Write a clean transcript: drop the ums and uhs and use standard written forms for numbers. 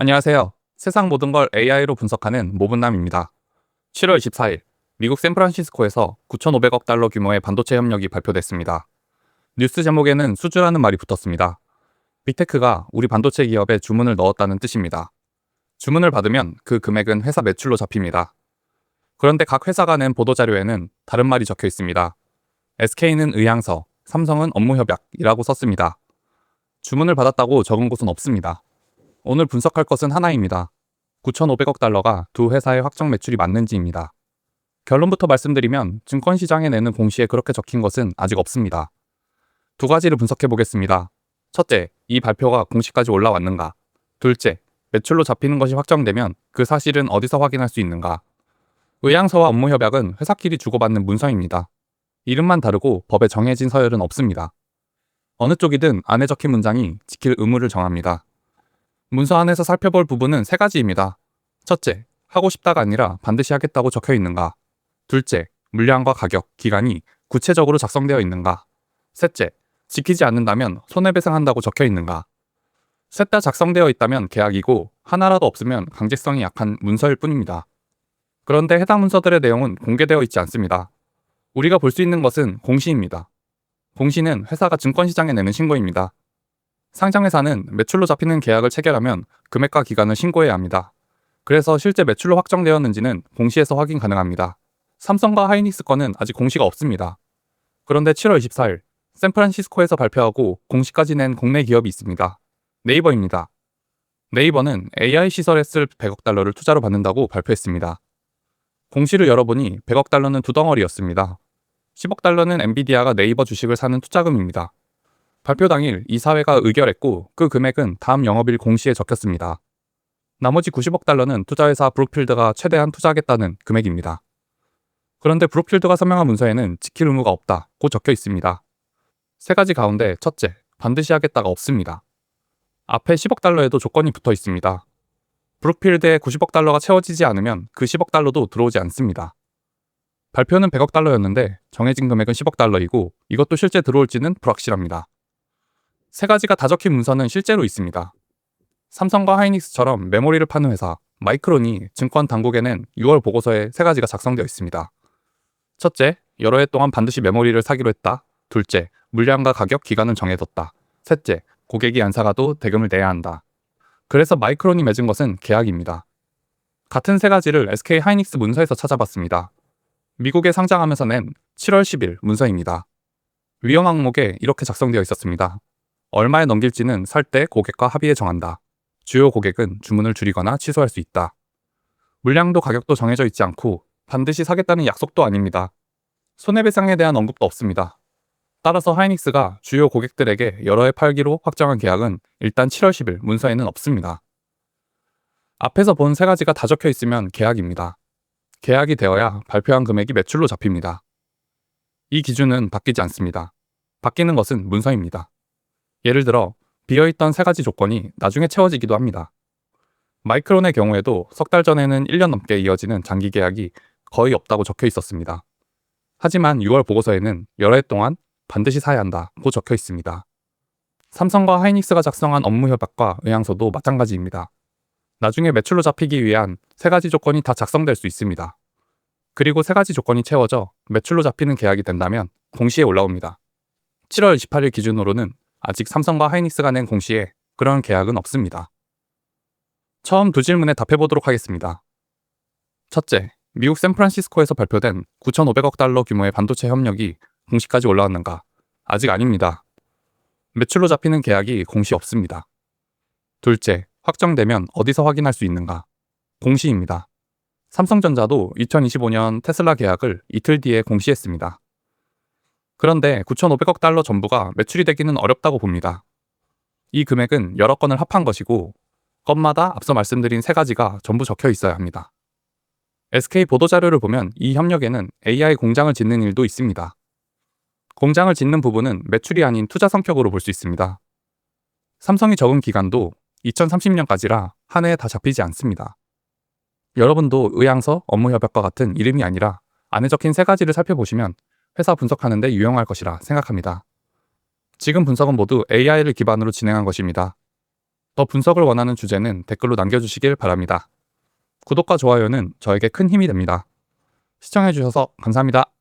안녕하세요. 세상 모든 걸 AI로 분석하는 모분남입니다. 7월 24일, 미국 샌프란시스코에서 9,500억 달러 규모의 반도체 협력이 발표됐습니다. 뉴스 제목에는 수주라는 말이 붙었습니다. 빅테크가 우리 반도체 기업에 주문을 넣었다는 뜻입니다. 주문을 받으면 그 금액은 회사 매출로 잡힙니다. 그런데 각 회사가 낸 보도자료에는 다른 말이 적혀 있습니다. SK는 의향서, 삼성은 업무협약이라고 썼습니다. 주문을 받았다고 적은 곳은 없습니다. 오늘 분석할 것은 하나입니다. 9,500억 달러가 두 회사의 확정 매출이 맞는지입니다. 결론부터 말씀드리면 증권시장에 내는 공시에 그렇게 적힌 것은 아직 없습니다. 두 가지를 분석해 보겠습니다. 첫째, 이 발표가 공시까지 올라왔는가? 둘째, 매출로 잡히는 것이 확정되면 그 사실은 어디서 확인할 수 있는가? 의향서와 업무협약은 회사끼리 주고받는 문서입니다. 이름만 다르고 법에 정해진 서열은 없습니다. 어느 쪽이든 안에 적힌 문장이 지킬 의무를 정합니다. 문서 안에서 살펴볼 부분은 세 가지입니다. 첫째, 하고 싶다가 아니라 반드시 하겠다고 적혀 있는가? 둘째, 물량과 가격, 기간이 구체적으로 작성되어 있는가? 셋째, 지키지 않는다면 손해배상한다고 적혀 있는가? 셋 다 작성되어 있다면 계약이고 하나라도 없으면 강제성이 약한 문서일 뿐입니다. 그런데 해당 문서들의 내용은 공개되어 있지 않습니다. 우리가 볼 수 있는 것은 공시입니다. 공시는 회사가 증권시장에 내는 신고입니다. 상장회사는 매출로 잡히는 계약을 체결하면 금액과 기간을 신고해야 합니다. 그래서 실제 매출로 확정되었는지는 공시에서 확인 가능합니다. 삼성과 하이닉스 건은 아직 공시가 없습니다. 그런데 7월 24일 샌프란시스코에서 발표하고 공시까지 낸 국내 기업이 있습니다. 네이버입니다. 네이버는 AI 시설에 쓸 100억 달러를 투자로 받는다고 발표했습니다. 공시를 열어보니 100억 달러는 두 덩어리였습니다. 10억 달러는 엔비디아가 네이버 주식을 사는 투자금입니다. 발표 당일 이사회가 의결했고 그 금액은 다음 영업일 공시에 적혔습니다. 나머지 90억 달러는 투자회사 브룩필드가 최대한 투자하겠다는 금액입니다. 그런데 브룩필드가 서명한 문서에는 지킬 의무가 없다고 적혀 있습니다. 세 가지 가운데 첫째, 반드시 하겠다가 없습니다. 앞에 10억 달러에도 조건이 붙어 있습니다. 브룩필드의 90억 달러가 채워지지 않으면 그 10억 달러도 들어오지 않습니다. 발표는 100억 달러였는데 정해진 금액은 10억 달러이고 이것도 실제 들어올지는 불확실합니다. 세 가지가 다 적힌 문서는 실제로 있습니다. 삼성과 하이닉스처럼 메모리를 파는 회사 마이크론이 증권 당국에 낸 6월 보고서에 세 가지가 작성되어 있습니다. 첫째, 여러 해 동안 반드시 메모리를 사기로 했다. 둘째, 물량과 가격, 기간을 정해뒀다. 셋째, 고객이 안 사가도 대금을 내야 한다. 그래서 마이크론이 맺은 것은 계약입니다. 같은 세 가지를 SK 하이닉스 문서에서 찾아봤습니다. 미국에 상장하면서 낸 7월 10일 문서입니다. 위험 항목에 이렇게 작성되어 있었습니다. 얼마에 넘길지는 살 때 고객과 합의해 정한다. 주요 고객은 주문을 줄이거나 취소할 수 있다. 물량도 가격도 정해져 있지 않고 반드시 사겠다는 약속도 아닙니다. 손해배상에 대한 언급도 없습니다. 따라서 하이닉스가 주요 고객들에게 여러 해 팔기로 확정한 계약은 일단 7월 10일 문서에는 없습니다. 앞에서 본 세 가지가 다 적혀 있으면 계약입니다. 계약이 되어야 발표한 금액이 매출로 잡힙니다. 이 기준은 바뀌지 않습니다. 바뀌는 것은 문서입니다. 예를 들어 비어있던 세 가지 조건이 나중에 채워지기도 합니다. 마이크론의 경우에도 석 달 전에는 1년 넘게 이어지는 장기 계약이 거의 없다고 적혀 있었습니다. 하지만 6월 보고서에는 여러 해 동안 반드시 사야 한다고 적혀 있습니다. 삼성과 하이닉스가 작성한 업무협약과 의향서도 마찬가지입니다. 나중에 매출로 잡히기 위한 세 가지 조건이 다 작성될 수 있습니다. 그리고 세 가지 조건이 채워져 매출로 잡히는 계약이 된다면 공시에 올라옵니다. 7월 28일 기준으로는 아직 삼성과 하이닉스가 낸 공시에 그런 계약은 없습니다. 처음 두 질문에 답해보도록 하겠습니다. 첫째, 미국 샌프란시스코에서 발표된 9,500억 달러 규모의 반도체 협력이 공시까지 올라왔는가? 아직 아닙니다. 매출로 잡히는 계약이 공시 없습니다. 둘째, 확정되면 어디서 확인할 수 있는가? 공시입니다. 삼성전자도 2025년 테슬라 계약을 이틀 뒤에 공시했습니다. 그런데 9,500억 달러 전부가 매출이 되기는 어렵다고 봅니다. 이 금액은 여러 건을 합한 것이고 건마다 앞서 말씀드린 세 가지가 전부 적혀 있어야 합니다. SK 보도자료를 보면 이 협력에는 AI 공장을 짓는 일도 있습니다. 공장을 짓는 부분은 매출이 아닌 투자 성격으로 볼 수 있습니다. 삼성이 적은 기간도 2030년까지라 한 해에 다 잡히지 않습니다. 여러분도 의향서, 업무협약과 같은 이름이 아니라 안에 적힌 세 가지를 살펴보시면 회사 분석하는 데 유용할 것이라 생각합니다. 지금 분석은 모두 AI를 기반으로 진행한 것입니다. 더 분석을 원하는 주제는 댓글로 남겨주시길 바랍니다. 구독과 좋아요는 저에게 큰 힘이 됩니다. 시청해주셔서 감사합니다.